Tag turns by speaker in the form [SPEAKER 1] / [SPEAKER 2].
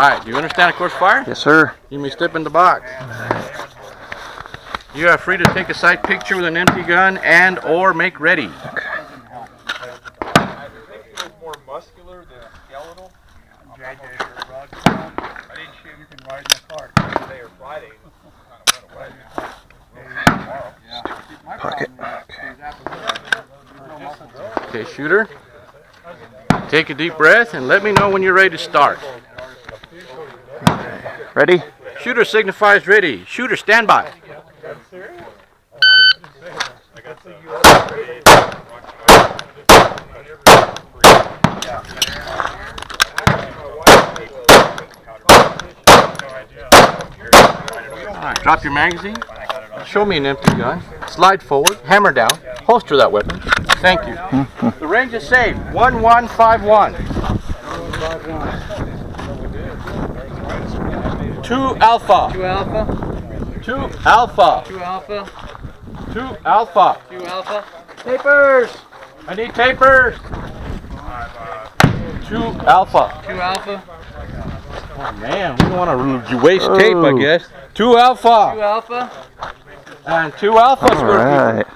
[SPEAKER 1] Alright, do you understand a course fire?
[SPEAKER 2] Yes, sir.
[SPEAKER 1] You may step in the box. You are free to take a sight picture with an empty gun and or make ready.
[SPEAKER 2] Okay.
[SPEAKER 3] More muscular than skeletal. I didn't shoot. You can ride in the car. Today or Friday. Kind of went away.
[SPEAKER 2] Pocket.
[SPEAKER 1] Okay, shooter. Take a deep breath and let me know when you're ready to start.
[SPEAKER 2] Ready?
[SPEAKER 1] Shooter signifies ready. Shooter, stand by. Alright, drop your magazine. Show me an empty gun. Slide forward, hammer down, holster that weapon. Thank you. The range is safe. 1151. 2 Alpha.
[SPEAKER 4] 2 Alpha.
[SPEAKER 1] 2 Alpha.
[SPEAKER 4] 2 Alpha.
[SPEAKER 1] 2 Alpha.
[SPEAKER 4] 2 Alpha.
[SPEAKER 1] Tapers. I need tapers. 2 Alpha.
[SPEAKER 4] 2 Alpha.
[SPEAKER 1] Oh man, we don't want to waste tape, I guess. 2 Alpha.
[SPEAKER 4] 2 Alpha.
[SPEAKER 1] And 2 Alpha.
[SPEAKER 2] All right.